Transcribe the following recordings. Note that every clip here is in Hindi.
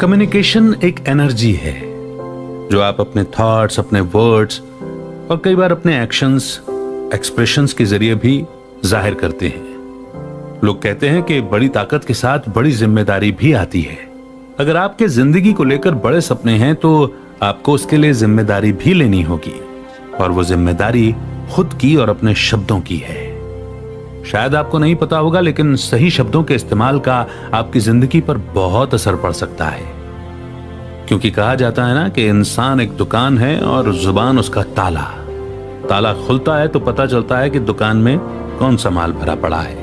कम्युनिकेशन एक एनर्जी है जो आप अपने थॉट्स, अपने वर्ड्स और कई बार अपने एक्शंस, एक्सप्रेशंस के जरिए भी जाहिर करते हैं। लोग कहते हैं कि बड़ी ताकत के साथ बड़ी जिम्मेदारी भी आती है। अगर आपके जिंदगी को लेकर बड़े सपने हैं तो आपको उसके लिए जिम्मेदारी भी लेनी होगी, और वो जिम्मेदारी खुद की और अपने शब्दों की है। शायद आपको नहीं पता होगा, लेकिन सही शब्दों के इस्तेमाल का आपकी जिंदगी पर बहुत असर पड़ सकता है। क्योंकि कहा जाता है ना कि इंसान एक दुकान है और जुबान उसका ताला। ताला खुलता है तो पता चलता है कि दुकान में कौन सा माल भरा पड़ा है।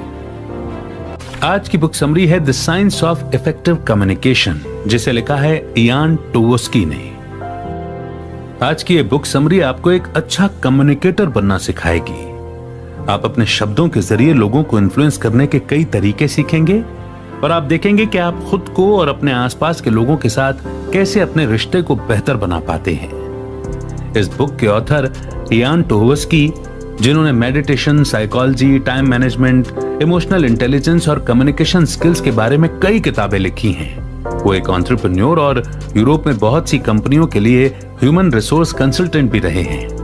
आज की बुक समरी है the science of effective communication, जिसे लिखा है इयान टोवस्की ने। आज की ये बुक समरी आपको एक अच्छा कम्युनिकेटर बनना सिखाएगी। आप अपने शब्दों के जरिए लोगों को इन्फ्लुएंस करने के कई तरीके सीखेंगे और आप देखेंगे कि आप खुद को और अपने आसपास के लोगों के साथ कैसे अपने रिश्ते को बेहतर बना पाते हैं। इस बुक के ऑथर इयान टोवस्की, जिन्होंने meditation, psychology, time management, emotional intelligence और कम्युनिकेशन स्किल्स के बारे में कई किताबें लिखी हैं। वो एक एंटरप्रेन्योर और यूरोप में बहुत सी कंपनियों के लिए ह्यूमन रिसोर्स कंसल्टेंट भी रहे हैं।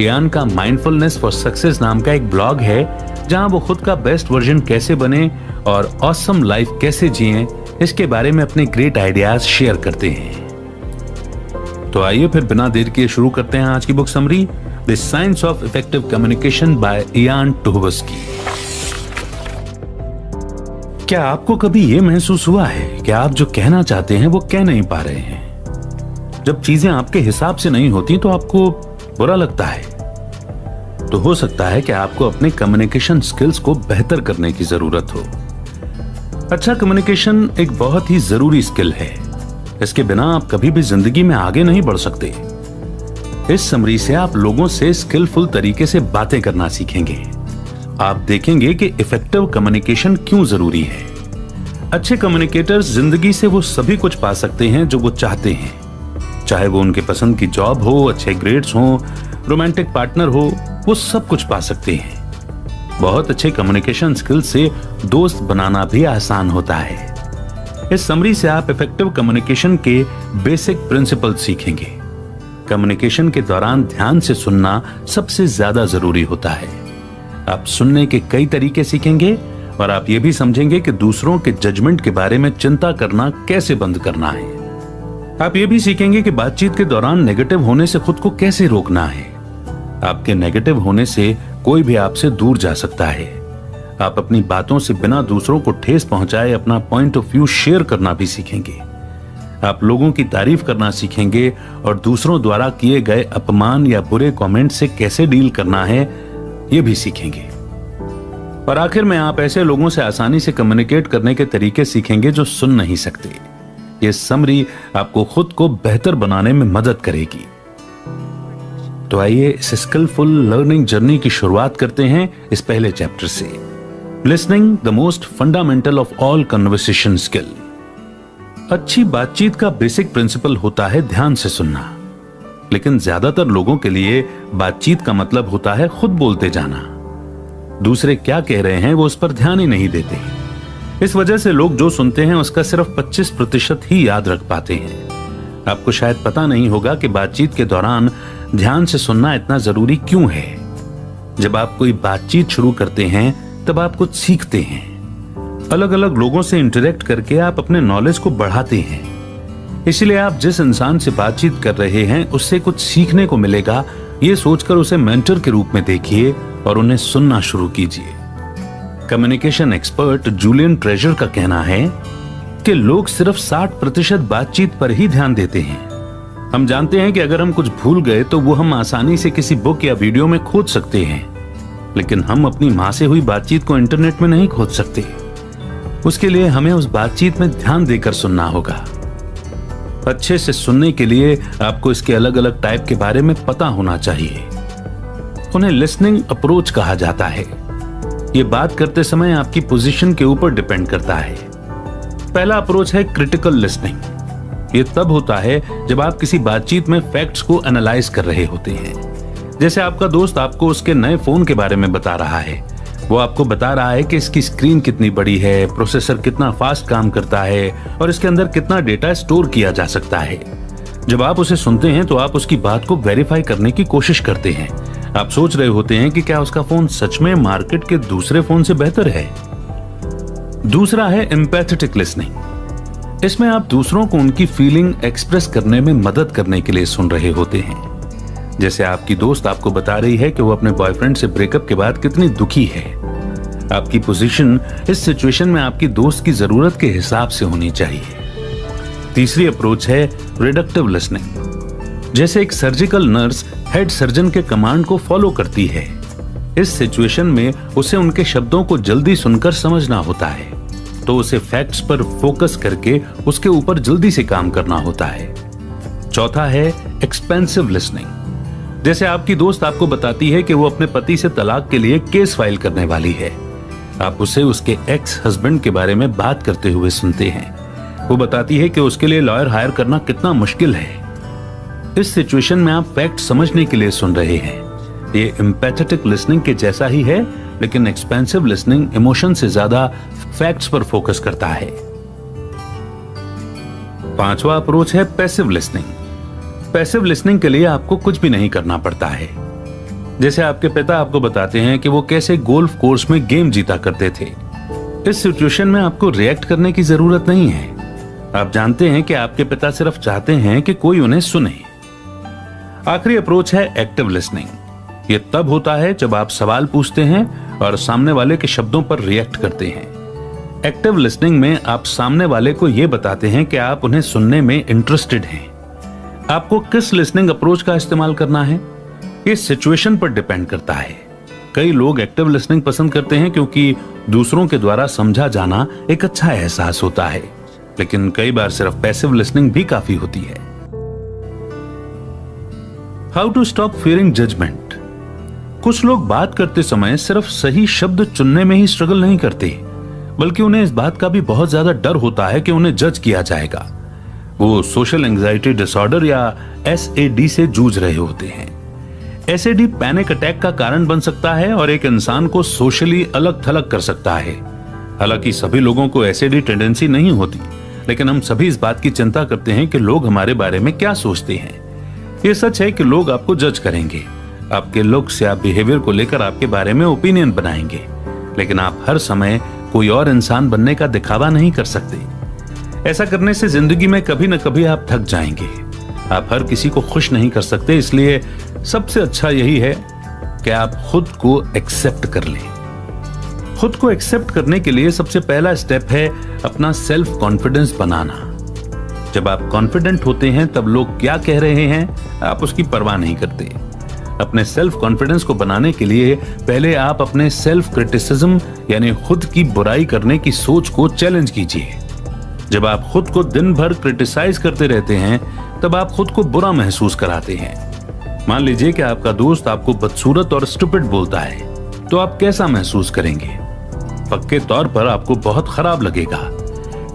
इयान का माइंडफुलनेस फॉर सक्सेस नाम का एक ब्लॉग है जहां वो खुद का बेस्ट वर्जन कैसे बने और ऑसम लाइफ कैसे जिएं, इसके बारे में अपने ग्रेट आइडियाज शेयर करते हैं। तो आइए फिर बिना देर किए शुरू करते हैं आज की book summary the science of effective communication by Ian Tuhovsky. क्या आपको कभी यह महसूस हुआ है कि आप जो कहना चाहते हैं वो कह नहीं पा रहे हैं? जब चीजें आपके हिसाब से नहीं होती तो आपको बुरा लगता है। तो हो सकता है कि आपको अपने कम्युनिकेशन स्किल्स को बेहतर करने की जरूरत हो। अच्छा कम्युनिकेशन एक बहुत ही जरूरी स्किल है। इसके बिना आप कभी भी जिंदगी में आगे नहीं बढ़ सकते। इस समरी से आप लोगों से स्किलफुल तरीके से बातें करना सीखेंगे। आप देखेंगे कि इफेक्टिव कम्युनिकेशन क्यों जरूरी है। अच्छे कम्युनिकेटर्स जिंदगी से वो सभी कुछ पा सकते हैं जो वो चाहते हैं, चाहे वो उनके पसंद की जॉब हो, अच्छे ग्रेड्स हो, रोमांटिक पार्टनर हो, वो सब कुछ पा सकते हैं। बहुत अच्छे कम्युनिकेशन स्किल से दोस्त बनाना भी आसान होता है। इस समरी से आप इफेक्टिव कम्युनिकेशन के बेसिक प्रिंसिपल सीखेंगे। कम्युनिकेशन के दौरान ध्यान से सुनना सबसे ज्यादा जरूरी होता है। आप सुनने के कई तरीके सीखेंगे और आप ये भी समझेंगे कि दूसरों के जजमेंट के बारे में चिंता करना कैसे बंद करना है। आप ये भी सीखेंगे कि बातचीत के दौरान नेगेटिव होने से खुद को कैसे रोकना है। आपके नेगेटिव होने से कोई भी आपसे दूर जा सकता है। आप अपनी बातों से बिना दूसरों को ठेस पहुंचाए अपना पॉइंट ऑफ व्यू शेयर करना भी सीखेंगे। आप लोगों की तारीफ करना सीखेंगे और दूसरों द्वारा किए गए अपमान या बुरे कमेंट से कैसे डील करना है, ये भी सीखेंगे। और आखिर में आप ऐसे लोगों से आसानी से कम्युनिकेट करने के तरीके सीखेंगे जो सुन नहीं सकते। ये समरी आपको खुद को बेहतर बनाने में मदद करेगी। तो आइए इस स्किलफुल लर्निंग जर्नी की शुरुआत करते हैं इस पहले चैप्टर से, listening the most fundamental of all conversation skill. अच्छी बातचीत का बेसिक प्रिंसिपल होता है ध्यान से सुनना, लेकिन ज्यादातर लोगों के लिए बातचीत का मतलब होता है खुद बोलते जाना। दूसरे क्या कह रहे हैं वो उस पर ध्यान ही नहीं देते। इस वजह से लोग जो सुनते हैं उसका सिर्फ 25% ही याद रख पाते हैं। आपको शायद पता नहीं होगा कि बातचीत के दौरान ध्यान से सुनना इतना जरूरी क्यों है। जब आप कोई बातचीत शुरू करते हैं तब आप कुछ सीखते हैं। अलग अलग लोगों से इंटरेक्ट करके आप अपने नॉलेज को बढ़ाते हैं। इसलिए आप जिस इंसान से बातचीत कर रहे हैं उससे कुछ सीखने को मिलेगा, ये सोचकर उसे मेंटर के रूप में देखिए और उन्हें सुनना शुरू कीजिए। कम्युनिकेशन एक्सपर्ट जूलियन ट्रेजर का कहना है कि लोग सिर्फ 60% बातचीत पर ही ध्यान देते हैं। हम जानते हैं कि अगर हम कुछ भूल गए तो वो हम आसानी से किसी बुक या वीडियो में खोज सकते हैं, लेकिन हम अपनी मां से हुई बातचीत को इंटरनेट में नहीं खोज सकते। उसके लिए हमें उस बातचीत में ध्यान देकर सुनना होगा। अच्छे से सुनने के लिए आपको इसके अलग अलग टाइप के बारे में पता होना चाहिए। उन्हें लिसनिंग अप्रोच कहा जाता है। ये बात करते समय आपकी पोजीशन के ऊपर डिपेंड करता है। पहला अप्रोच है क्रिटिकल लिसनिंग। ये तब होता है जब आप किसी बातचीत में फैक्ट्स को एनालाइज कर रहे होते हैं। जैसे आपका दोस्त आपको उसके नए फोन के बारे में बता रहा है, वो आपको बता रहा है कि इसकी स्क्रीन कितनी बड़ी है, प्रोसेसर कितना फास्ट काम करता है और इसके अंदर कितना डेटा स्टोर किया जा सकता है। जब आप उसे सुनते हैं तो आप उसकी बात को वेरीफाई करने की कोशिश करते हैं। आप सोच रहे होते हैं कि क्या उसका फोन सच में मार्केट के दूसरे फोन से बेहतर है। दूसरा है एम्पैथेटिक लिसनिंग। इसमें आप दूसरों को उनकी फीलिंग एक्सप्रेस करने में मदद करने के लिए सुन रहे होते हैं। जैसे आपकी दोस्त आपको बता रही है कि वो अपने बॉयफ्रेंड से ब्रेकअप के बाद कितनी दुखी है। आपकी पोजीशन इस सिचुएशन में आपकी दोस्त की जरूरत के हिसाब से होनी चाहिए। तीसरी अप्रोच है रिडक्टिव लिसनिंग। जैसे एक सर्जिकल नर्स हेड सर्जन के कमांड को फॉलो करती है। इस सिचुएशन में उसे उनके शब्दों को जल्दी सुनकर समझना होता है, तो उसे फैक्ट्स पर फोकस करके उसके ऊपर जल्दी से काम करना होता है। चौथा है एक्सपेंसिव लिसनिंग। जैसे आपकी दोस्त आपको बताती है कि वो अपने पति से तलाक के लिए केस फाइल करने वाली है। आप उसे उसके एक्स हस्बैंड के बारे में बात करते हुए सुनते हैं। वो बताती है कि उसके लिए लॉयर हायर करना कितना मुश्किल है। इस सिचुएशन में आप फैक्ट समझने के लिए सुन रहे हैं। ये एम्पैथेटिक लिसनिंग के जैसा ही है, लेकिन एक्सपेंसिव लिसनिंग इमोशन से ज्यादा फैक्ट्स पर फोकस करता है। पांचवा अप्रोच है पैसिव लिसनिंग। पैसिव लिसनिंग के लिए आपको कुछ भी नहीं करना पड़ता है। जैसे आपके पिता आपको बताते हैं कि वो कैसे गोल्फ कोर्स में गेम जीता करते थे। इस सिचुएशन में आपको रिएक्ट करने की जरूरत नहीं है। आप जानते हैं कि आपके पिता सिर्फ चाहते हैं कि कोई उन्हें सुने। आखिरी अप्रोच है एक्टिव लिसनिंग। यह तब होता है जब आप सवाल पूछते हैं और सामने वाले के शब्दों पर रिएक्ट करते हैं। एक्टिव लिसनिंग में आप सामने वाले को यह बताते हैं कि आप उन्हें सुनने में इंटरेस्टेड हैं। आपको किस लिसनिंग अप्रोच का इस्तेमाल करना है, ये सिचुएशन पर डिपेंड करता है। कई लोग एक्टिव लिसनिंग पसंद करते हैं क्योंकि दूसरों के द्वारा समझा जाना एक अच्छा एहसास होता है, लेकिन कई बार सिर्फ पैसिव लिसनिंग भी काफी होती है। How to stop fearing judgement. कुछ लोग बात करते समय सिर्फ सही शब्द चुनने में ही स्ट्रगल नहीं करते, बल्कि उन्हें इस बात का भी बहुत ज्यादा डर होता है कि उन्हें जज किया जाएगा। वो सोशल एंजाइटी डिसऑर्डर या SAD से जूझ रहे होते हैं। SAD पैनिक अटैक का कारण बन सकता है और एक इंसान को सोशली अलग थलग कर सकता है। हालांकि सभी लोगों को SAD टेंडेंसी नहीं होती, लेकिन हम सभी इस बात की चिंता करते हैं कि लोग हमारे बारे में क्या सोचते हैं। ये सच है कि लोग आपको जज करेंगे, आपके लुक्स या बिहेवियर को लेकर आपके बारे में ओपिनियन बनाएंगे, लेकिन आप हर समय कोई और इंसान बनने का दिखावा नहीं कर सकते। ऐसा करने से जिंदगी में कभी न कभी आप थक जाएंगे। आप हर किसी को खुश नहीं कर सकते, इसलिए सबसे अच्छा यही है कि आप खुद को एक्सेप्ट कर लें। खुद को एक्सेप्ट करने के लिए सबसे पहला स्टेप है अपना सेल्फ कॉन्फिडेंस बनाना। जब आप कॉन्फिडेंट होते हैं तब लोग क्या कह रहे हैं आप उसकी परवाह नहीं करते। अपने सेल्फ कॉन्फिडेंस को बनाने के लिए पहले आप अपने सेल्फ क्रिटिसिज्म यानी खुद की बुराई करने की सोच को चैलेंज कीजिए। जब आप खुद को दिन भर क्रिटिसाइज करते रहते हैं तब आप खुद को बुरा महसूस कराते हैं। मान लीजिए कि आपका दोस्त आपको बदसूरत और स्टूपिड बोलता है, तो आप कैसा महसूस करेंगे? पक्के तौर पर आपको बहुत खराब लगेगा।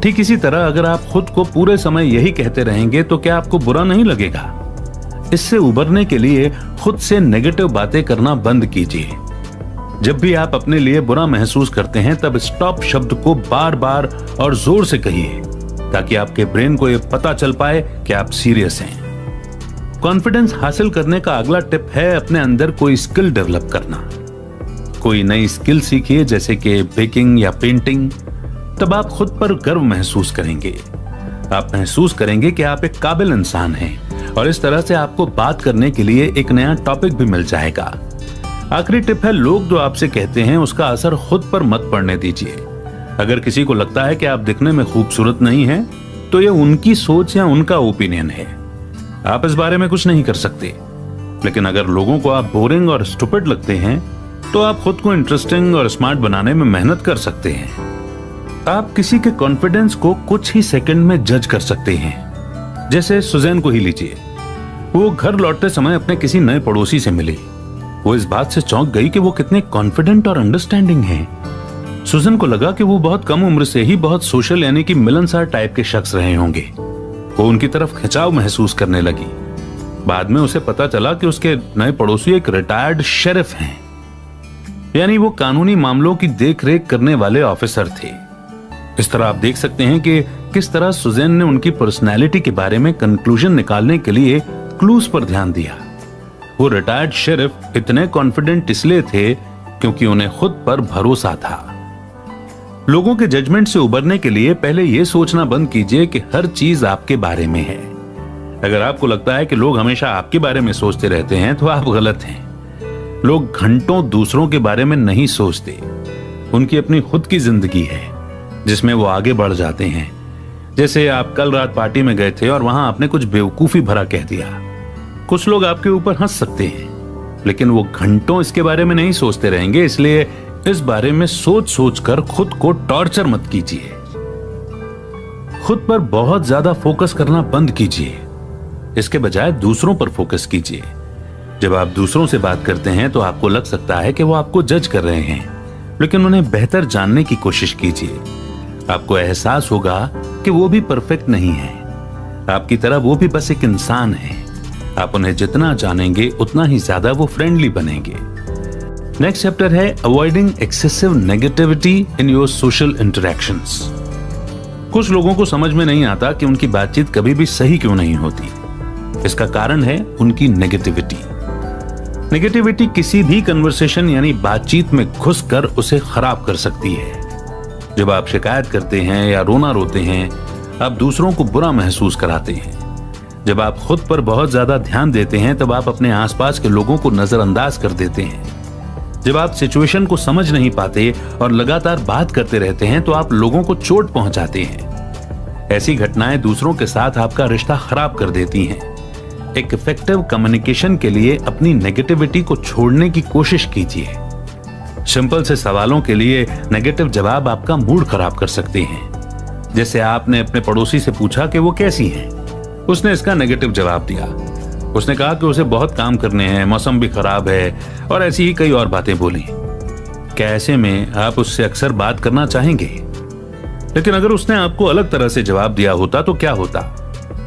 ठीक इसी तरह अगर आप खुद को पूरे समय यही कहते रहेंगे तो क्या आपको बुरा नहीं लगेगा? इससे उबरने के लिए खुद से नेगेटिव बातें करना बंद कीजिए। जब भी आप अपने लिए बुरा महसूस करते हैं तब स्टॉप शब्द को बार बार और जोर से कहिए, ताकि आपके ब्रेन को यह पता चल पाए कि आप सीरियस हैं। कॉन्फिडेंस हासिल करने का अगला टिप है अपने अंदर कोई स्किल डेवलप करना। कोई नई स्किल सीखिए, जैसे कि बेकिंग या पेंटिंग। तब आप खुद पर गर्व महसूस करेंगे। आप महसूस करेंगे कि आप एक काबिल इंसान हैं और इस तरह से आपको बात करने के लिए एक नया टॉपिक भी मिल जाएगा। आखिरी टिप है, लोग जो आपसे कहते हैं उसका असर खुद पर मत पड़ने दीजिए। अगर किसी को लगता है कि आप दिखने में खूबसूरत नहीं हैं, तो ये उनकी सोच या उनका ओपिनियन है। आप इस बारे में कुछ नहीं कर सकते। लेकिन अगर लोगों को आप बोरिंग और स्टूपिड लगते हैं, तो आप खुद को इंटरेस्टिंग और स्मार्ट बनाने में मेहनत कर सकते हैं। आप किसी के कॉन्फिडेंस को कुछ ही सेकंड में जज कर सकते हैं। जैसे सुजैन को ही लीजिए। वो घर लौटते समय अपने किसी नए पड़ोसी से मिली। वो इस बात से चौंक गई कि वो कितने कॉन्फिडेंट और अंडरस्टैंडिंग हैं। सुजन को लगा कि वो बहुत कम उम्र से ही बहुत सोशल यानी कि मिलनसार टाइप के शख्स रहे होंगे। वो उनकी तरफ खिंचाव महसूस करने लगी। बाद में उसे पता चला कि उसके नए पड़ोसी एक रिटायर्ड शेरिफ हैं। यानी वो कानूनी मामलों की देखरेख करने वाले ऑफिसर थे। इस तरह आप देख सकते हैं कि किस तरह सुजैन ने उनकी पर्सनैलिटी के बारे में कंक्लूजन निकालने के लिए क्लूज पर ध्यान दिया। वो रिटायर्ड शेरिफ इतने कॉन्फिडेंट इसलिए थे क्योंकि उन्हें खुद पर भरोसा था। लोगों के जजमेंट से उबरने के लिए पहले यह सोचना बंद कीजिए कि हर चीज आपके बारे में है। अगर आपको लगता है कि लोग हमेशा आपके बारे में सोचते रहते हैं तो आप गलत हैं। लोग घंटों दूसरों के बारे में नहीं सोचते। उनकी अपनी खुद की जिंदगी है जिसमें वो आगे बढ़ जाते हैं। जैसे आप कल रात पार्टी में गए थे और वहां आपने कुछ बेवकूफी भरा कह दिया। कुछ लोग आपके ऊपर हंस सकते हैं लेकिन वो घंटों इसके बारे में नहीं सोचते रहेंगे। इसलिए इस बारे में सोच सोच कर खुद को टॉर्चर मत कीजिए। खुद पर बहुत ज्यादा फोकस करना बंद कीजिए। इसके बजाय दूसरों पर फोकस कीजिए। जब आप दूसरों से बात करते हैं तो आपको लग सकता है कि वो आपको जज कर रहे हैं, लेकिन उन्हें बेहतर जानने की कोशिश कीजिए। आपको एहसास होगा कि वो भी परफेक्ट नहीं है। आपकी तरह वो भी बस एक इंसान है। आप उन्हें जितना जानेंगे उतना ही ज्यादा वो फ्रेंडली बनेंगे। नेक्स्ट चैप्टर है avoiding excessive negativity in your social interactions. कुछ लोगों को समझ में नहीं आता कि उनकी बातचीत कभी भी सही क्यों नहीं होती। इसका कारण है उनकी नेगेटिविटी। नेगेटिविटी किसी भी कन्वर्सेशन यानी बातचीत में घुसकर उसे खराब कर सकती है। जब आप शिकायत करते हैं या रोना रोते हैं, आप दूसरों को बुरा महसूस कराते हैं। जब आप खुद पर बहुत ज्यादा ध्यान देते हैं तब आप अपने आसपास के लोगों को नजरअंदाज कर देते हैं। जब आप सिचुएशन को समझ नहीं पाते और लगातार बात करते रहते हैं तो आप लोगों को चोट पहुंचाते हैं। ऐसी घटनाएं दूसरों के साथ आपका रिश्ता खराब कर देती हैं। एक इफेक्टिव कम्युनिकेशन के लिए अपनी नेगेटिविटी को छोड़ने की कोशिश कीजिए। सिंपल से सवालों के लिए नेगेटिव जवाब आपका मूड खराब कर सकते हैं। जैसे आपने अपने पड़ोसी से पूछा कि वो कैसी हैं। उसने इसका नेगेटिव जवाब दिया। उसने कहा कि उसे बहुत काम करने हैं, मौसम भी खराब है और ऐसी ही कई और बातें बोली। क्या ऐसे में आप उससे अक्सर बात करना चाहेंगे? लेकिन अगर उसने आपको अलग तरह से जवाब दिया होता तो क्या होता?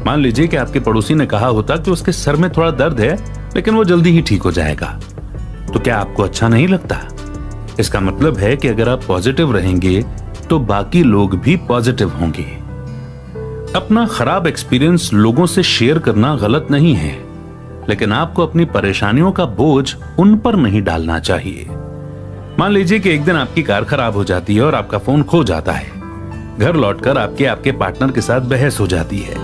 मान लीजिए कि आपके पड़ोसी ने कहा होता कि उसके सर में थोड़ा दर्द है लेकिन वो जल्दी ही ठीक हो जाएगा। तो क्या आपको अच्छा नहीं लगता? इसका मतलब है कि अगर आप पॉजिटिव रहेंगे तो बाकी लोग भी पॉजिटिव होंगे। अपना खराब एक्सपीरियंस लोगों से शेयर करना गलत नहीं है, लेकिन आपको अपनी परेशानियों का बोझ उन पर नहीं डालना चाहिए। मान लीजिए कि एक दिन आपकी कार खराब हो जाती है और आपका फोन खो जाता है। घर लौटकर आपके पार्टनर के साथ बहस हो जाती है।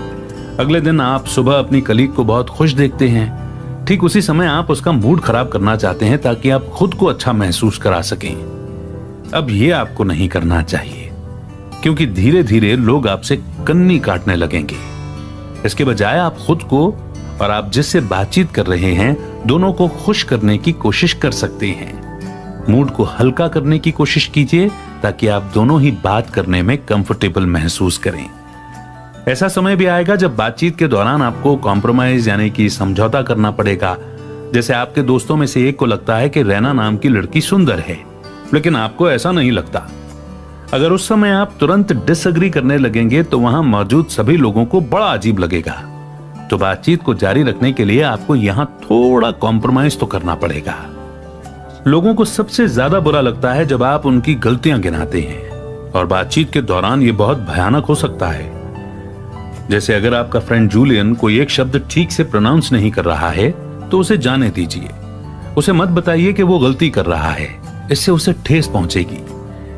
अगले दिन आप सुबह अपनी कलीग को बहुत खुश देखते हैं। ठीक उसी समय आप उसका मूड खराब करना चाहते हैं ताकि आप खुद को अच्छा महसूस करा सकें। अब ये आपको नहीं करना चाहिए, क्योंकि धीरे धीरे लोग आपसे कन्नी काटने लगेंगे। इसके बजाय आप खुद को और आप जिससे बातचीत कर रहे हैं दोनों को खुश करने की कोशिश कर सकते हैं। मूड को हल्का करने की कोशिश कीजिए ताकि आप दोनों ही बात करने में कंफर्टेबल महसूस करें। ऐसा समय भी आएगा जब बातचीत के दौरान आपको कॉम्प्रोमाइज यानी कि समझौता करना पड़ेगा। जैसे आपके दोस्तों में से एक को लगता है कि रैना नाम की लड़की सुंदर है, लेकिन आपको ऐसा नहीं लगता। अगर उस समय आप तुरंत डिसएग्री करने लगेंगे तो वहां मौजूद सभी लोगों को बड़ा अजीब लगेगा। तो बातचीत को जारी रखने के लिए आपको यहां थोड़ा कॉम्प्रोमाइज तो करना पड़ेगा। लोगों को सबसे ज्यादा बुरा लगता है जब आप उनकी गलतियां गिनाते हैं, और बातचीत के दौरान यह बहुत भयानक हो सकता है। जैसे अगर आपका फ्रेंड जूलियन कोई एक शब्द ठीक से प्रोनाउंस नहीं कर रहा है तो उसे जाने दीजिए। उसे मत बताइए कि वो गलती कर रहा है, इससे उसे ठेस पहुंचेगी।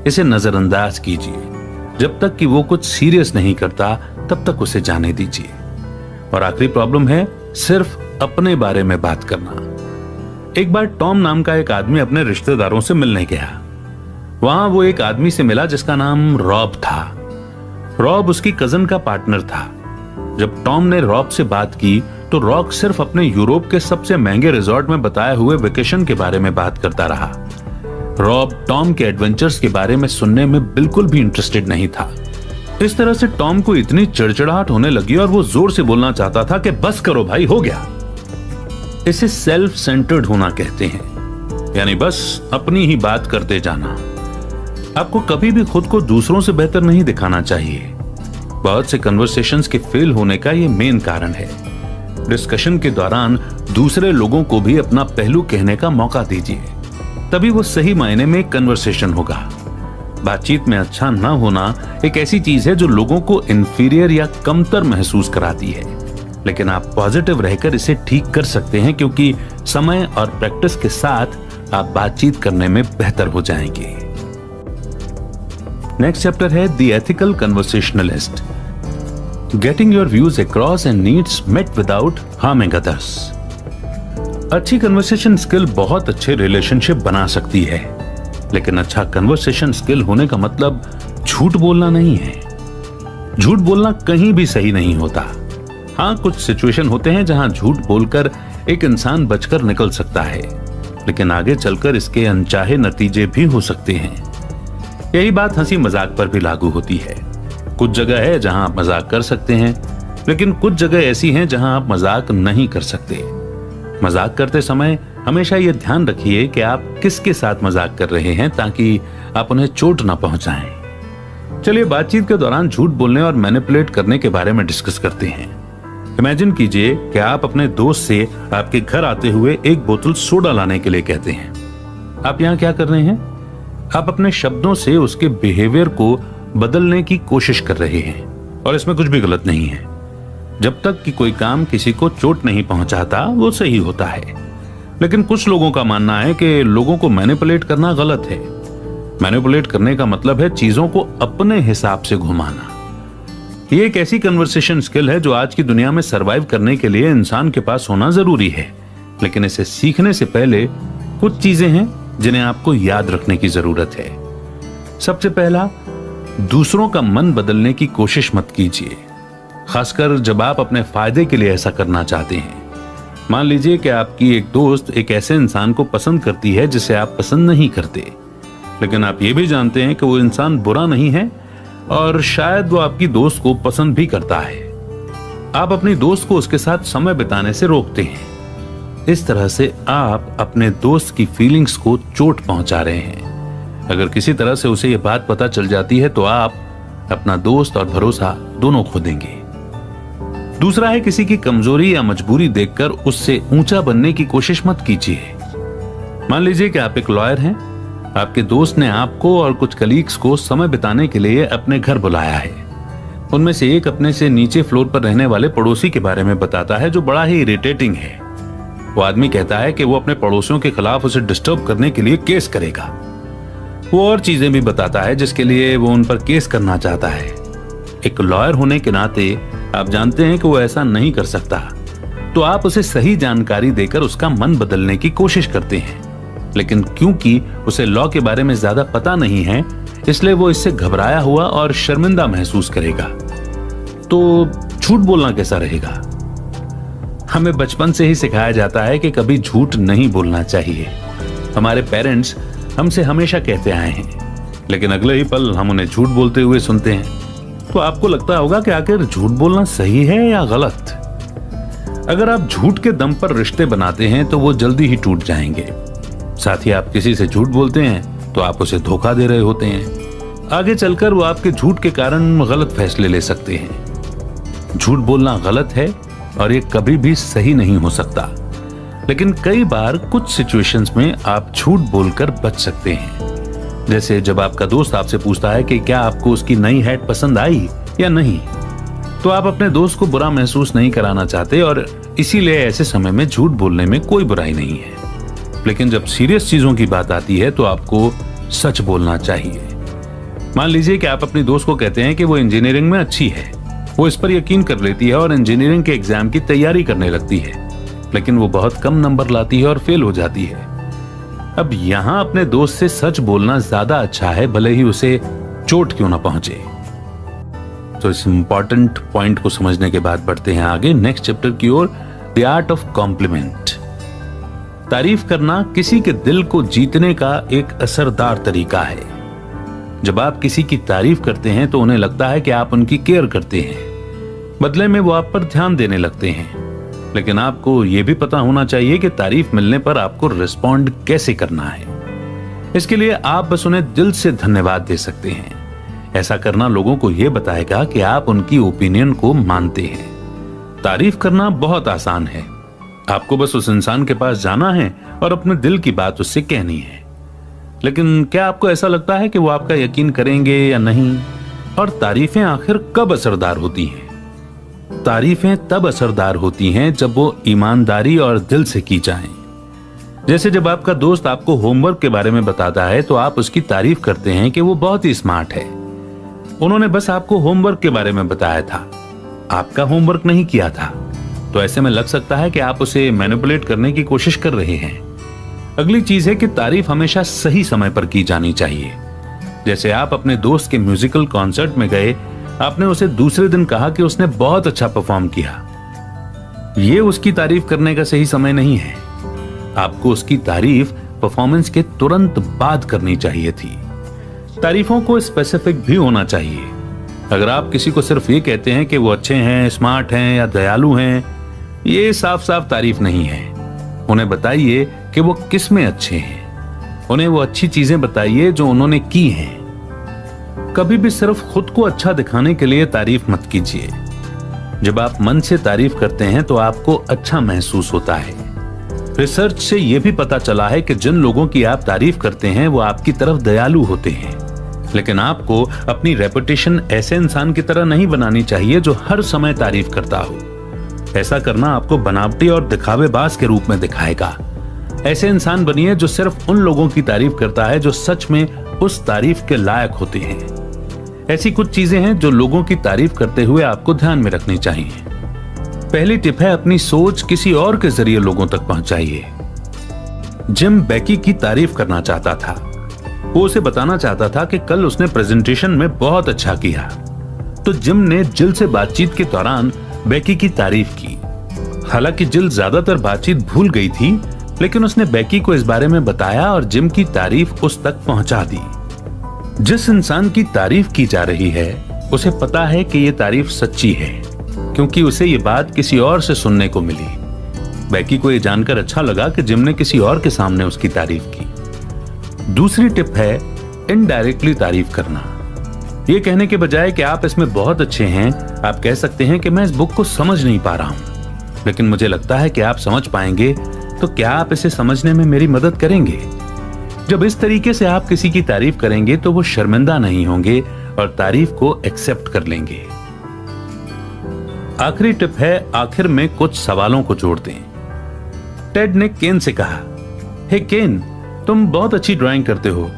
इसे नजरअंदाज कीजिए। जब तक कि वो कुछ सीरियस नहीं करता तब तक उसे जाने दीजिए। और आखिरी प्रॉब्लम है सिर्फ अपने बारे में बात करना। एक बार टॉम नाम का एक आदमी अपने रिश्तेदारों से मिलने गया। वहां वो एक आदमी से मिला जिसका नाम रॉब था। रॉब उसकी कजन का पार्टनर था। जब टॉम ने रॉब से बात की तो रॉब सिर्फ अपने यूरोप के सबसे महंगे रिजॉर्ट में बताए हुए वेकेशन के बारे में बात करता रहा। रॉब टॉम के एडवेंचर्स के बारे में सुनने में बिल्कुल भी इंटरेस्टेड नहीं था। इस तरह से टॉम को इतनी चिड़चिड़ाहट होने लगी और वो जोर से बोलना चाहता था कि बस करो भाई, हो गया। इसे सेल्फ सेंटर्ड होना कहते हैं, यानी बस अपनी ही बात करते जाना। आपको कभी भी खुद को दूसरों से बेहतर नहीं दिखाना चाहिए। बहुत से कन्वर्सेशंस के फेल होने का ये मेन कारण है। डिस्कशन के दौरान दूसरे लोगों को भी अपना पहलू कहने का मौका दीजिए। तभी वो सही मायने में कन्वर्सेशन होगा। बातचीत में अच्छा ना होना एक ऐसी चीज है जो लोगों को इंफीरियर या कमतर महसूस कराती है, लेकिन आप पॉजिटिव रहकर इसे ठीक कर सकते हैं, क्योंकि समय और प्रैक्टिस के साथ आप बातचीत करने में बेहतर हो जाएंगे। नेक्स्ट चैप्टर है the ethical conversationalist, getting your views across and needs met without harming others. अच्छी कन्वर्सेशन स्किल बहुत अच्छे रिलेशनशिप बना सकती है, लेकिन अच्छा कन्वर्सेशन स्किल होने का मतलब झूठ बोलना नहीं है। झूठ बोलना कहीं भी सही नहीं होता। हाँ, कुछ सिचुएशन होते हैं जहां झूठ बोलकर एक इंसान बचकर निकल सकता है, लेकिन आगे चलकर इसके अनचाहे नतीजे भी हो सकते हैं। यही बात हंसी मजाक पर भी लागू होती है। कुछ जगह है जहां आप मजाक कर सकते हैं, लेकिन कुछ जगह ऐसी हैं जहां आप मजाक नहीं कर सकते। मजाक करते समय हमेशा यह ध्यान रखिए कि आप किसके साथ मजाक कर रहे हैं, ताकि आप उन्हें चोट ना पहुंचाएं। चलिए बातचीत के दौरान झूठ बोलने और मैनिपुलेट करने के बारे में डिस्कस करते हैं। इमेजिन कीजिए कि आप अपने दोस्त से आपके घर आते हुए एक बोतल सोडा लाने के लिए कहते हैं। आप यहाँ क्या कर रहे हैं? आप अपने शब्दों से उसके बिहेवियर को बदलने की कोशिश कर रहे हैं, और इसमें कुछ भी गलत नहीं है। जब तक कि कोई काम किसी को चोट नहीं पहुंचाता वो सही होता है। लेकिन कुछ लोगों का मानना है कि लोगों को मैनिपुलेट करना गलत है। मैनिपुलेट करने का मतलब है चीजों को अपने हिसाब से घुमाना। ये एक ऐसी कन्वर्सेशन स्किल है जो आज की दुनिया में सरवाइव करने के लिए इंसान के पास होना जरूरी है, लेकिन इसे सीखने से पहले कुछ चीजें हैं जिन्हें आपको याद रखने की जरूरत है। सबसे पहला, दूसरों का मन बदलने की कोशिश मत कीजिए, खासकर जब आप अपने फायदे के लिए ऐसा करना चाहते हैं। मान लीजिए कि आपकी एक दोस्त एक ऐसे इंसान को पसंद करती है जिसे आप पसंद नहीं करते, लेकिन आप ये भी जानते हैं कि वो इंसान बुरा नहीं है और शायद वो आपकी दोस्त को पसंद भी करता है। आप अपनी दोस्त को उसके साथ समय बिताने से रोकते हैं। इस तरह से आप अपने दोस्त की फीलिंग्स को चोट पहुंचा रहे हैं। अगर किसी तरह से उसे ये बात पता चल जाती है तो आप अपना दोस्त और भरोसा दोनों खो देंगे। दूसरा है, किसी की कमजोरी या मजबूरी देखकर उससे ऊंचा बनने की कोशिश मत कीजिए। मान लीजिए कि आप एक लॉयर हैं, आपके दोस्त ने आपको और कुछ कलीग्स को समय बिताने के लिए अपने घर बुलाया है। उनमें से एक अपने से नीचे फ्लोर पर रहने वाले पड़ोसी के बारे में बताता है जो बड़ा ही इरिटेटिंग है। वो आदमी कहता है कि वो अपने पड़ोसियों के खिलाफ उसे डिस्टर्ब करने के लिए केस करेगा। वो और चीजें भी बताता है जिसके लिए वो उन पर केस करना चाहता है। एक लॉयर होने के नाते आप जानते हैं कि वो ऐसा नहीं कर सकता, तो आप उसे सही जानकारी देकर उसका मन बदलने की कोशिश करते हैं। लेकिन क्योंकि उसे लॉ के बारे में ज्यादा पता नहीं है, इसलिए वो इससे घबराया हुआ और शर्मिंदा महसूस करेगा। तो झूठ बोलना कैसा रहेगा? हमें बचपन से ही सिखाया जाता है कि कभी झूठ नहीं बोलना चाहिए। हमारे पेरेंट्स हमसे हमेशा कहते आए हैं, लेकिन अगले ही पल हम उन्हें झूठ बोलते हुए सुनते हैं। तो आपको लगता होगा कि आखिर झूठ बोलना सही है या गलत? अगर आप झूठ के दम पर रिश्ते बनाते हैं तो वो जल्दी ही टूट जाएंगे। साथ ही आप किसी से झूठ बोलते हैं तो आप उसे धोखा दे रहे होते हैं। आगे चलकर वो आपके झूठ के कारण गलत फैसले ले सकते हैं। झूठ बोलना गलत है और ये कभी भी सही नहीं हो सकता, लेकिन कई बार कुछ सिचुएशंस में आप झूठ बोलकर बच सकते हैं। जैसे जब आपका दोस्त आपसे पूछता है कि क्या आपको उसकी नई हैट पसंद आई या नहीं, तो आप अपने दोस्त को बुरा महसूस नहीं कराना चाहते और इसीलिए ऐसे समय में झूठ बोलने में कोई बुराई नहीं है। लेकिन जब सीरियस चीजों की बात आती है तो आपको सच बोलना चाहिए। मान लीजिए कि आप अपनी दोस्त को कहते हैं कि वो इंजीनियरिंग में अच्छी है। वो इस पर यकीन कर लेती है और इंजीनियरिंग के एग्जाम की तैयारी करने लगती है, लेकिन वो बहुत कम नंबर लाती है और फेल हो जाती है। अब यहां अपने दोस्त से सच बोलना ज्यादा अच्छा है, भले ही उसे चोट क्यों ना पहुंचे। तो इस इंपॉर्टेंट पॉइंट को समझने के बाद बढ़ते हैं आगे नेक्स्ट चैप्टर की ओर, द आर्ट ऑफ कॉम्प्लीमेंट। तारीफ करना किसी के दिल को जीतने का एक असरदार तरीका है। जब आप किसी की तारीफ करते हैं तो उन्हें लगता है कि आप उनकी केयर करते हैं, बदले में वो आप पर ध्यान देने लगते हैं। लेकिन आपको यह भी पता होना चाहिए कि तारीफ मिलने पर आपको रिस्पॉन्ड कैसे करना है। इसके लिए आप बस उन्हें दिल से धन्यवाद दे सकते हैं। ऐसा करना लोगों को यह बताएगा कि आप उनकी ओपिनियन को मानते हैं। तारीफ करना बहुत आसान है। आपको बस उस इंसान के पास जाना है और अपने दिल की बात उससे कहनी है। लेकिन क्या आपको ऐसा लगता है कि वो आपका यकीन करेंगे या नहीं? और तारीफें आखिर कब असरदार होती हैं? तारीफें तब असरदार होती हैं जब वो ईमानदारी और दिल से की जाएं। जैसे जब आपका दोस्त आपको होमवर्क के बारे में बताता है तो आप उसकी तारीफ करते हैं कि वो बहुत ही स्मार्ट है। उन्होंने बस आपको होमवर्क के बारे में बताया था, आपका होमवर्क नहीं किया था। तो ऐसे में लग सकता है कि आप उसे मैनिपुलेट करने की कोशिश कर रहे हैं। अगली चीज है कि तारीफ हमेशा सही समय पर की जानी चाहिए। जैसे आप अपने दोस्त के म्यूजिकल कॉन्सर्ट में गए, आपने उसे दूसरे दिन कहा कि उसने बहुत अच्छा परफॉर्म किया। यह उसकी तारीफ करने का सही समय नहीं है। आपको उसकी तारीफ परफॉर्मेंस के तुरंत बाद करनी चाहिए थी। तारीफों को स्पेसिफिक भी होना चाहिए। अगर आप किसी को सिर्फ ये कहते हैं कि वो अच्छे हैं, स्मार्ट हैं या दयालु हैं, ये साफ साफ तारीफ नहीं है। उन्हें बताइए कि वो किस में अच्छे हैं। उन्हें वो अच्छी चीजें बताइए जो उन्होंने की हैं। कभी भी सिर्फ खुद को अच्छा दिखाने के लिए तारीफ मत कीजिए। जब आप मन से तारीफ करते हैं तो आपको अच्छा महसूस होता है। रिसर्च से यह भी पता चला है कि जिन लोगों की आप तारीफ करते हैं वो आपकी तरफ दयालु होते हैं। लेकिन आपको अपनी रेपुटेशन ऐसे इंसान की तरह नहीं बनानी चाहिए जो हर समय तारीफ करता हो। ऐसा करना आपको बनावटी और दिखावेबाज के रूप में दिखाएगा। ऐसे इंसान बनिए जो सिर्फ उन लोगों की तारीफ करता है जो सच में उस तारीफ के लायक होते हैं। ऐसी कुछ चीजें हैं जो लोगों की तारीफ करते हुए आपको ध्यान में रखनी चाहिए। पहली टिप है, अपनी सोच किसी और के जरिए लोगों तक पहुंचाइए। जिम बेकी की तारीफ करना चाहता था। वो उसे बताना चाहता था कि कल उसने प्रेजेंटेशन में बहुत अच्छा किया। तो जिम ने जिल से बातचीत के दौरान बेकी की तारीफ की। हालांकि जिल ज्यादातर बातचीत भूल गई थी, लेकिन उसने बेकी को इस बारे में बताया और जिम की तारीफ उस तक पहुंचा दी। जिस इंसान की तारीफ की जा रही है उसे पता है कि यह तारीफ सच्ची है, क्योंकि उसे ये बात किसी और से सुनने को मिली। बेकी को यह जानकर अच्छा लगा कि जिम ने किसी और के सामने उसकी तारीफ की। दूसरी टिप है इनडायरेक्टली तारीफ करना। यह कहने के बजाय कि आप इसमें बहुत अच्छे हैं, आप कह सकते हैं कि मैं इस बुक को समझ नहीं पा रहा हूं, लेकिन मुझे लगता है कि आप समझ पाएंगे, तो क्या आप इसे समझने में मेरी मदद करेंगे? जब इस तरीके से आप किसी की तारीफ करेंगे तो वो शर्मिंदा नहीं होंगे और तारीफ को एक्सेप्ट कर लेंगे। आखिरी टिप है, आखिर में कुछ सवालों को जोड़ दें। टेड ने केन से कहा, हे केन, तुम बहुत अच्छी ड्राइंग करते हो,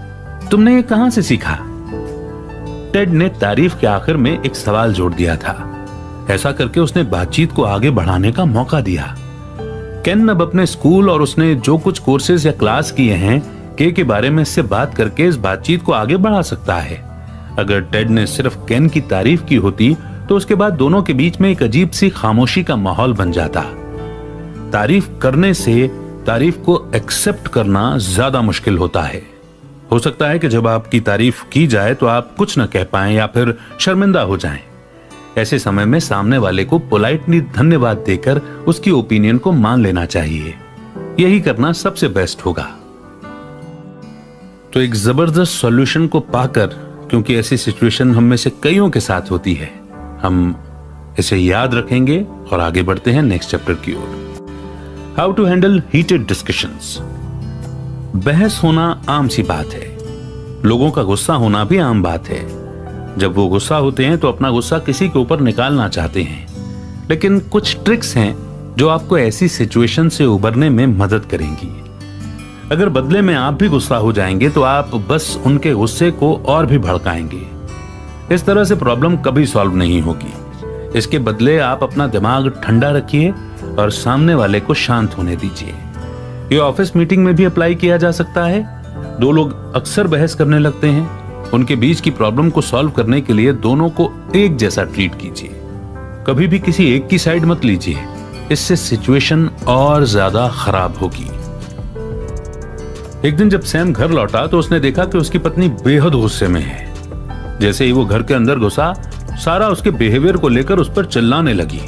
तुमने ये कहां से सीखा? टेड ने तारीफ के आखिर में एक सवाल जोड़ दिया था। ऐसा करके उसने बातचीत को आगे बढ़ाने का मौका दिया। केन अब अपने स्कूल और उसने जो कुछ कोर्सेज या क्लास किए हैं के बारे में इससे बात करके इस बातचीत को आगे बढ़ा सकता है। अगर टेड ने सिर्फ केन की तारीफ की होती तो उसके बाद दोनों के बीच में एक अजीब सी खामोशी का माहौल बन जाता। तारीफ करने से तारीफ को एक्सेप्ट करना ज्यादा मुश्किल होता है। हो सकता है कि जब आपकी तारीफ की जाए तो आप कुछ न कह पाएं या फिर शर्मिंदा हो जाएं। ऐसे समय में सामने वाले को पोलाइटली धन्यवाद देकर उसकी ओपिनियन को मान लेना चाहिए। यही करना सबसे बेस्ट होगा। तो एक जबरदस्त सॉल्यूशन को पाकर, क्योंकि ऐसी सिचुएशन हम में से कईयों के साथ होती है, हम इसे याद रखेंगे और आगे बढ़ते हैं नेक्स्ट चैप्टर की ओर। How to handle heated discussions. बहस होना आम सी बात है। लोगों का गुस्सा होना भी आम बात है। जब वो गुस्सा होते हैं तो अपना गुस्सा किसी के ऊपर निकालना चाहते हैं, लेकिन कुछ ट्रिक्स हैं जो आपको ऐसी सिचुएशन से उबरने में मदद करेंगी। अगर बदले में आप भी गुस्सा हो जाएंगे तो आप बस उनके गुस्से को और भी भड़काएंगे। इस तरह से प्रॉब्लम कभी सॉल्व नहीं होगी। इसके बदले आप अपना दिमाग ठंडा रखिए और सामने वाले को शांत होने दीजिए। ये ऑफिस मीटिंग में भी अप्लाई किया जा सकता है। दो लोग अक्सर बहस करने लगते हैं। उनके बीच की प्रॉब्लम को सॉल्व करने के लिए दोनों को एक जैसा ट्रीट कीजिए। कभी भी किसी एक की साइड मत लीजिए, इससे सिचुएशन और ज्यादा खराब होगी। एक दिन जब सैम घर लौटा तो उसने देखा कि उसकी पत्नी बेहद गुस्से में है। जैसे ही वो घर के अंदर घुसा, सारा उसके बिहेवियर को लेकर उस पर चिल्लाने लगी।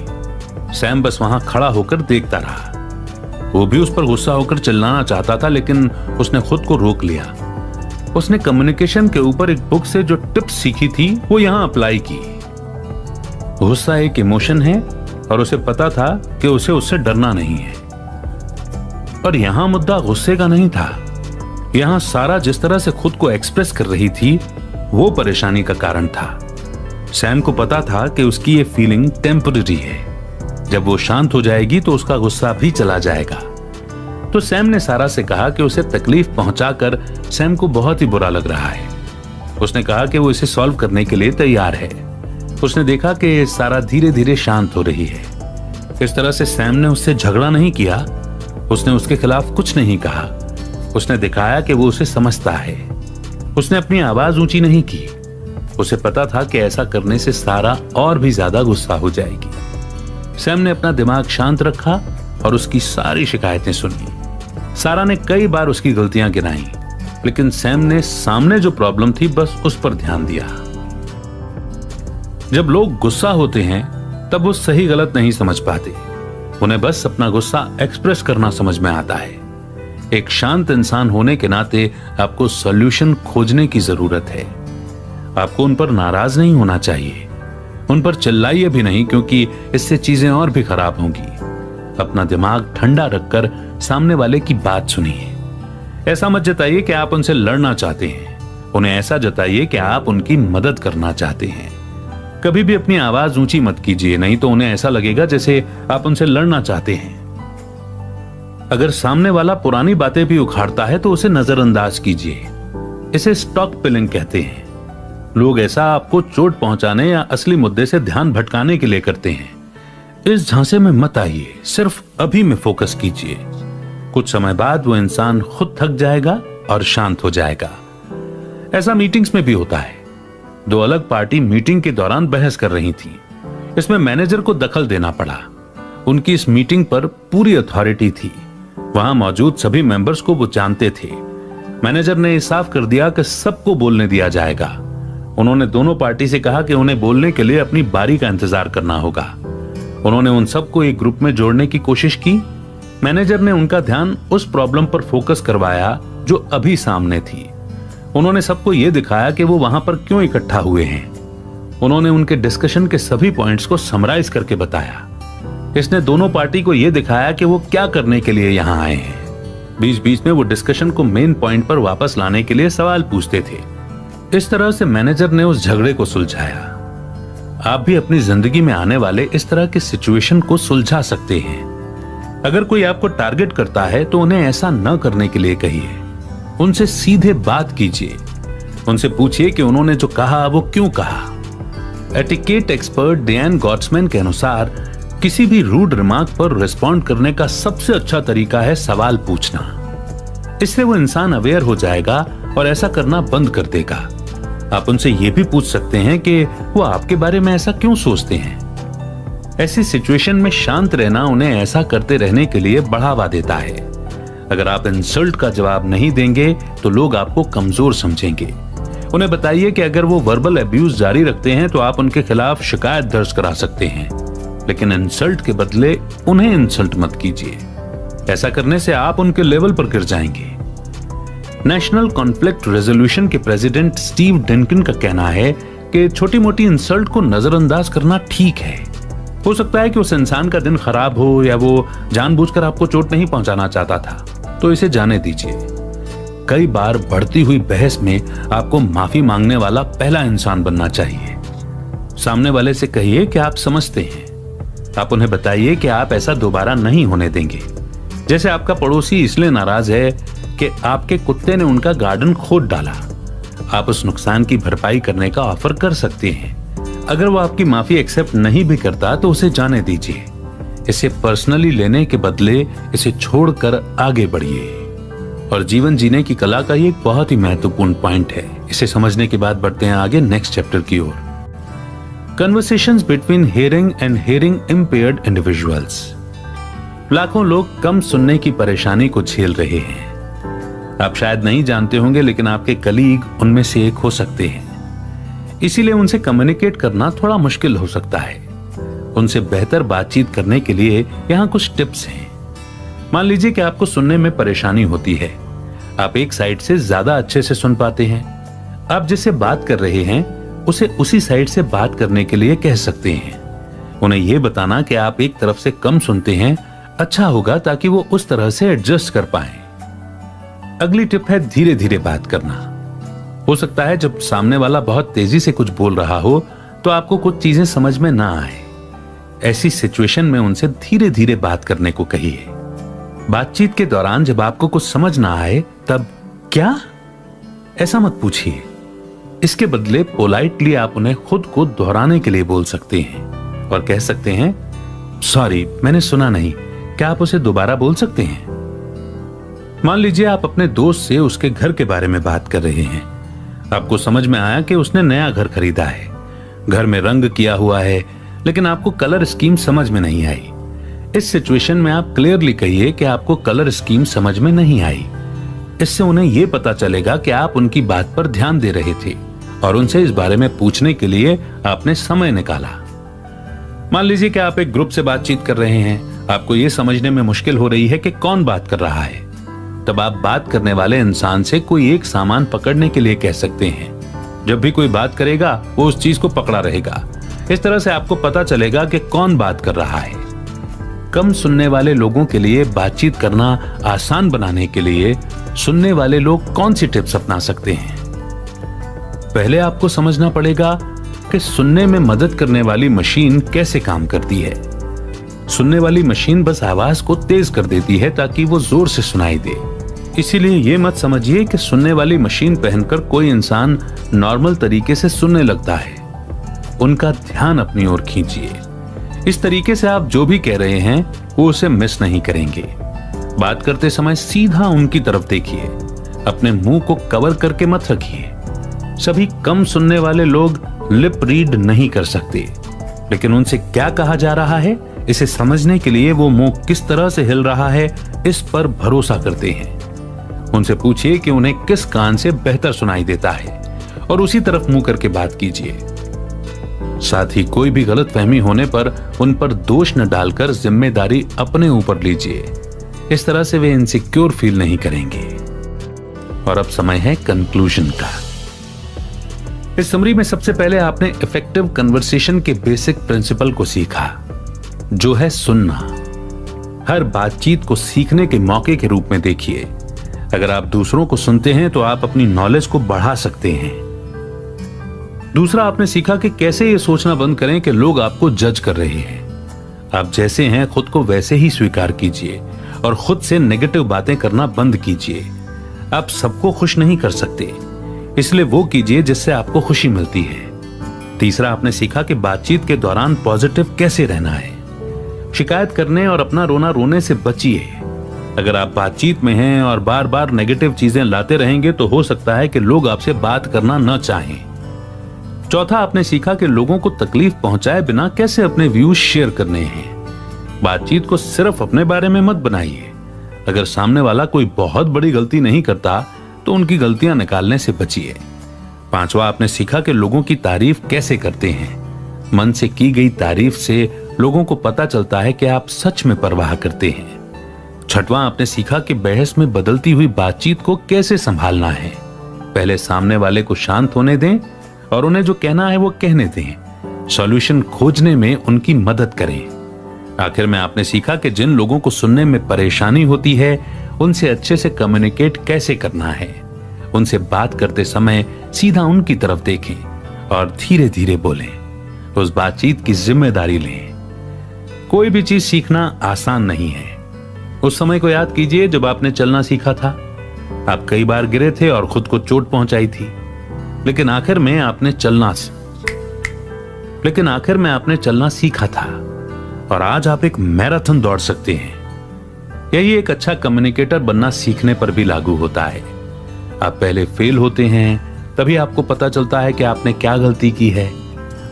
सैम बस वहां खड़ा होकर देखता रहा। वो भी उस पर गुस्सा होकर चिल्लाना चाहता था, लेकिन उसने खुद को रोक लिया। उसने कम्युनिकेशन के ऊपर एक बुक से जो टिप्स सीखी थी वो यहां अप्लाई की। गुस्सा एक इमोशन है और उसे पता था कि उसे उससे डरना नहीं है। पर यहां मुद्दा गुस्से का नहीं था, यहां सारा जिस तरह से खुद को एक्सप्रेस कर रही थी वो परेशानी का कारण था। सैम को पता था कि उसकी ये फीलिंग टेम्पररी है, जब वो शांत हो जाएगी तो उसका गुस्सा भी चला जाएगा। तो सैम ने सारा से कहा कि उसे तकलीफ पहुंचाकर सैम को बहुत ही बुरा लग रहा है। उसने कहा कि वो इसे सॉल्व करने के लिए तैयार है। उसने देखा कि सारा धीरे धीरे शांत हो रही है। इस तरह से सैम ने उससे झगड़ा नहीं किया, उसने उसके खिलाफ कुछ नहीं कहा। उसने दिखाया कि वो उसे समझता है। उसने अपनी आवाज ऊंची नहीं की। उसे पता था कि ऐसा करने से सारा और भी ज्यादा गुस्सा हो जाएगी। सैम ने अपना दिमाग शांत रखा और उसकी सारी शिकायतें सुनी। सारा ने कई बार उसकी गलतियां गिनाई, लेकिन सैम ने सामने जो प्रॉब्लम थी बस उस पर ध्यान दिया। जब लोग गुस्सा होते हैं तब वो सही गलत नहीं समझ पाते, उन्हें बस अपना गुस्सा एक्सप्रेस करना समझ में आता है। एक शांत इंसान होने के नाते आपको सॉल्यूशन खोजने की जरूरत है। आपको उन पर नाराज नहीं होना चाहिए, उन पर चिल्लाइए भी नहीं, क्योंकि इससे चीजें और भी खराब होंगी। अपना दिमाग ठंडा रखकर सामने वाले की बात सुनिए। ऐसा मत जताइए कि आप उनसे लड़ना चाहते हैं, उन्हें ऐसा जताइए कि आप उनकी मदद करना चाहते हैं। कभी भी अपनी आवाज ऊंची मत कीजिए, नहीं तो उन्हें ऐसा लगेगा जैसे आप उनसे लड़ना चाहते हैं। अगर सामने वाला पुरानी बातें भी उखाड़ता है तो उसे नजरअंदाज कीजिए। इसे स्टॉक पिलिंग कहते हैं। लोग ऐसा आपको चोट पहुंचाने या असली मुद्दे से ध्यान भटकाने के लिए करते हैं। इस झांसे में मत आइए, सिर्फ अभी में फोकस कीजिए। कुछ समय बाद वो इंसान खुद थक जाएगा और शांत हो जाएगा। ऐसा मीटिंग्स में भी होता है। दो अलग पार्टी मीटिंग के दौरान बहस कर रही थी। इसमें मैनेजर को दखल देना पड़ा। उनकी इस मीटिंग पर पूरी अथॉरिटी थी। वहां मौजूद सभी मेंबर्स को वो जानते थे। मैनेजर ने साफ कर दिया कि सबको बोलने दिया जाएगा। उन्होंने दोनों पार्टी से कहा कि उन्हें बोलने के लिए अपनी बारी का इंतजार करना होगा। उन्होंने उन सबको एक ग्रुप में जोड़ने की कोशिश की। मैनेजर ने उनका ध्यान उस प्रॉब्लम पर फोकस करवाया जो अभी सामने थी। उन्होंने सबको यह दिखाया कि वो वहां पर क्यों इकट्ठा हुए हैं। उन्होंने उनके डिस्कशन के सभी पॉइंट्स को समराइज करके बताया। इसने दोनों पार्टी को यह दिखाया कि वो क्या करने के लिए यहां आए हैं। बीच बीच में वो डिस्कशन को मेन पॉइंट पर वापस लाने के लिए सवाल पूछते थे। इस तरह से मैनेजर ने उस झगड़े को सुलझाया। आप भी अपनी जिंदगी में आने वाले इस तरह के सिचुएशन को सुलझा सकते हैं। अगर कोई आपको टारगेट करता है तो उन्हें ऐसा न करने के लिए कहिए। उनसे सीधे बात कीजिए। उनसे पूछिए कि उन्होंने जो कहा वो क्यों कहा। एटिकेट एक्सपर्ट डियान गॉट्समैन के अनुसार किसी भी रूड रिमार्क पर रिस्पॉन्ड करने का सबसे अच्छा तरीका है सवाल पूछना। इससे वो इंसान अवेयर हो जाएगा और ऐसा करना बंद कर देगा। आप उनसे यह भी पूछ सकते हैं कि वो आपके बारे में ऐसा क्यों सोचते हैं। ऐसी सिचुएशन में शांत रहना उन्हें ऐसा करते रहने के लिए बढ़ावा देता है। अगर आप इंसल्ट का जवाब नहीं देंगे तो लोग आपको कमजोर समझेंगे। उन्हें बताइए कि अगर वो वर्बल अब्यूज जारी रखते हैं तो आप उनके खिलाफ शिकायत दर्ज करा सकते हैं, लेकिन इंसल्ट के बदले उन्हें इंसल्ट मत कीजिए। ऐसा करने से आप उनके लेवल पर गिर जाएंगे। नेशनल कॉन्फ्लिक्ट रेजोल्यूशन के प्रेसिडेंट स्टीव डेनकिन का कहना है कि छोटी मोटी इंसल्ट को नजरअंदाज करना ठीक है। हो सकता है कि उस इंसान का दिन खराब हो या वो जानबूझकर आपको चोट नहीं पहुंचाना चाहता था, तो इसे जाने दीजिए। कई बार बढ़ती हुई बहस में आपको माफी मांगने वाला पहला इंसान बनना चाहिए। सामने वाले से कहिए कि आप समझते हैं। आप उन्हें बताइए कि आप ऐसा दोबारा नहीं होने देंगे। जैसे आपका पड़ोसी इसलिए नाराज है कि आपके कुत्ते ने उनका गार्डन खोद डाला। आप उस नुकसान की भरपाई करने का ऑफर कर सकते हैं। अगर वो आपकी माफी एक्सेप्ट नहीं भी करता तो उसे जाने दीजिए। इसे पर्सनली लेने के बदले इसे छोड़कर आगे बढ़िए। और जीवन जीने की कला का ये एक बहुत ही महत्वपूर्ण पॉइंट है। इसे समझने के बाद बढ़ते हैं आगे नेक्स्ट चैप्टर की ओर। Conversations between hearing and hearing impaired individuals. लाखों लोग कम सुनने की परेशानी को झेल रहे हैं। आप शायद नहीं जानते होंगे, लेकिन आपके कलीग उनमें से एक हो सकते हैं। इसीलिए उनसे कम्युनिकेट करना थोड़ा मुश्किल हो सकता है। उनसे बेहतर बातचीत करने के लिए यहाँ कुछ टिप्स हैं। मान लीजिए कि आपको सुनने में परेशानी होती है। आप एक साइड से ज्यादा अच्छे से सुन पाते हैं। आप जिससे बात कर रहे हैं उसे उसी साइड से बात करने के लिए कह सकते हैं। उन्हें यह बताना कि आप एक तरफ से कम सुनते हैं अच्छा होगा, ताकि वो उस तरह से एडजस्ट कर पाएं। अगली टिप है धीरे धीरे बात करना। हो सकता है जब सामने वाला बहुत तेजी से कुछ बोल रहा हो तो आपको कुछ चीजें समझ में ना आए। ऐसी सिचुएशन में उनसे धीरे धीरे बात करने को कहिए। बातचीत के दौरान जब आपको कुछ समझ ना आए तब क्या, ऐसा मत पूछिए। इसके बदले पोलाइटली आप उन्हें खुद को दोहराने के लिए बोल सकते हैं और कह सकते हैं, सॉरी मैंने सुना नहीं, क्या आप उसे दोबारा बोल सकते हैं? मान लीजिए आप अपने दोस्त से उसके घर के बारे में बात कर रहे हैं। आपको समझ में आया कि उसने नया घर खरीदा है, घर में रंग किया हुआ है, लेकिन आपको कलर स्कीम समझ में नहीं आई। इस सिचुएशन में आप क्लियरली कहिए कि आपको कलर स्कीम समझ में नहीं आई। इससे उन्हें यह पता चलेगा कि आप उनकी बात पर ध्यान दे रहे थे और उनसे इस बारे में पूछने के लिए आपने समय निकाला। मान लीजिए कि आप एक ग्रुप से बातचीत कर रहे हैं, आपको यह समझने में मुश्किल हो रही है कि कौन बात कर रहा है। तब आप बात करने वाले इंसान से कोई एक सामान पकड़ने के लिए कह सकते हैं। जब भी कोई बात करेगा वो उस चीज को पकड़ा रहेगा। इस तरह से आपको पता चलेगा कि कौन बात कर रहा है। कम सुनने वाले लोगों के लिए बातचीत करना आसान बनाने के लिए सुनने वाले लोग कौन सी टिप्स अपना सकते हैं? पहले आपको समझना पड़ेगा कि सुनने में मदद करने वाली मशीन कैसे काम करती है। सुनने वाली मशीन बस आवाज को तेज कर देती है ताकि वो जोर से सुनाई दे। इसीलिए ये मत समझिए कि सुनने वाली मशीन पहनकर कोई इंसान नॉर्मल तरीके से सुनने लगता है। उनका ध्यान अपनी ओर खींचिए। इस तरीके से आप जो भी कह रहे हैं वो उसे मिस नहीं करेंगे। बात करते समय सीधा उनकी तरफ देखिए, अपने मुंह को कवर करके मत रखिए। सभी कम सुनने वाले लोग लिप रीड नहीं कर सकते, लेकिन उनसे क्या कहा जा रहा है इसे समझने के लिए वो मुंह किस तरह से हिल रहा है इस पर भरोसा करते हैं। उनसे पूछिए कि उन्हें किस कान से बेहतर सुनाई देता है और उसी तरफ मुंह करके बात कीजिए। साथ ही कोई भी गलतफहमी होने पर उन पर दोष न डालकर जिम्मेदारी अपने ऊपर लीजिए। इस तरह से वे इनसिक्योर फील नहीं करेंगे। और अब समय है कंक्लूजन का। इस समरी में सबसे पहले आपने इफेक्टिव कन्वर्सेशन के बेसिक प्रिंसिपल को सीखा, जो है सुनना। हर बातचीत को सीखने के मौके के रूप में देखिए। अगर आप दूसरों को सुनते हैं तो आप अपनी नॉलेज को बढ़ा सकते हैं। दूसरा, आपने सीखा कि कैसे ये सोचना बंद करें कि लोग आपको जज कर रहे हैं। आप जैसे हैं खुद को वैसे ही स्वीकार कीजिए और खुद से नेगेटिव बातें करना बंद कीजिए। आप सबको खुश नहीं कर सकते, इसलिए वो कीजिए जिससे आपको खुशी मिलती है। तीसरा, आपने सीखा कि बातचीत के दौरान पॉजिटिव कैसे रहना है। शिकायत करने और अपना रोना रोने से बचिए। अगर आप बातचीत में हैं और बार बार नेगेटिव चीजें लाते रहेंगे तो हो सकता है कि लोग आपसे बात करना न चाहें। चौथा, आपने सीखा कि लोगों को तकलीफ पहुंचाए बिना कैसे अपने व्यूज शेयर करने हैं। बातचीत को सिर्फ अपने बारे में मत बनाइए। अगर सामने वाला कोई बहुत बड़ी गलती नहीं करता तो उनकी गलतियां निकालने से बचिए। पांचवा, आपने सीखा कि लोगों की तारीफ कैसे करते हैं। मन से की गई तारीफ से लोगों को पता चलता है कि आप सच में परवाह करते हैं। छठवां, आपने सीखा कि बहस में बदलती हुई बातचीत को कैसे संभालना है। पहले सामने वाले को शांत होने दें और उन्हें जो कहना है वो कहने दें। सॉल्यूशन खोजने में उनकी मदद करें। आखिर में आपने सीखा कि जिन लोगों को सुनने में परेशानी होती है उनसे अच्छे से कम्युनिकेट कैसे करना है। उनसे बात करते समय सीधा उनकी तरफ देखें और धीरे धीरे बोलें। उस बातचीत की जिम्मेदारी लें। कोई भी चीज सीखना आसान नहीं है। उस समय को याद कीजिए जब आपने चलना सीखा था। आप कई बार गिरे थे और खुद को चोट पहुंचाई थी, लेकिन आखिर में आपने चलना सीखा था और आज आप एक मैराथन दौड़ सकते हैं। यही एक अच्छा कम्युनिकेटर बनना सीखने पर भी लागू होता है। आप पहले फेल होते हैं, तभी आपको पता चलता है कि आपने क्या गलती की है,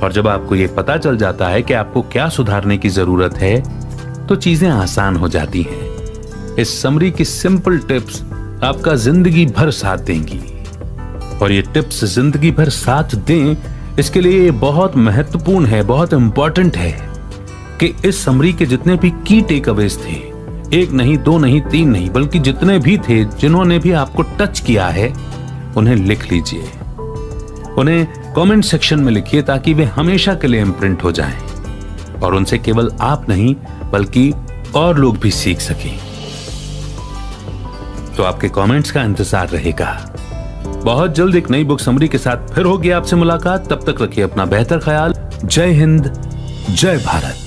और जब आपको यह पता चल जाता है कि आपको क्या सुधारने की जरूरत है तो चीजें आसान हो जाती हैं। इस समरी की सिंपल टिप्स आपका जिंदगी भर साथ देंगी, और ये टिप्स जिंदगी भर साथ दें इसके लिए ये बहुत महत्वपूर्ण है, बहुत इंपॉर्टेंट है कि इस समरी के जितने भी की टेक अवेज थे, एक नहीं, दो नहीं, तीन नहीं, बल्कि जितने भी थे जिन्होंने भी आपको टच किया है उन्हें लिख लीजिए। उन्हें कमेंट सेक्शन में लिखिए ताकि वे हमेशा के लिए इम्प्रिंट हो जाएं और उनसे केवल आप नहीं बल्कि और लोग भी सीख सकें। तो आपके कमेंट्स का इंतजार रहेगा। बहुत जल्द एक नई बुक समरी के साथ फिर होगी आपसे मुलाकात। तब तक रखिए अपना बेहतर ख्याल। जय हिंद, जय भारत।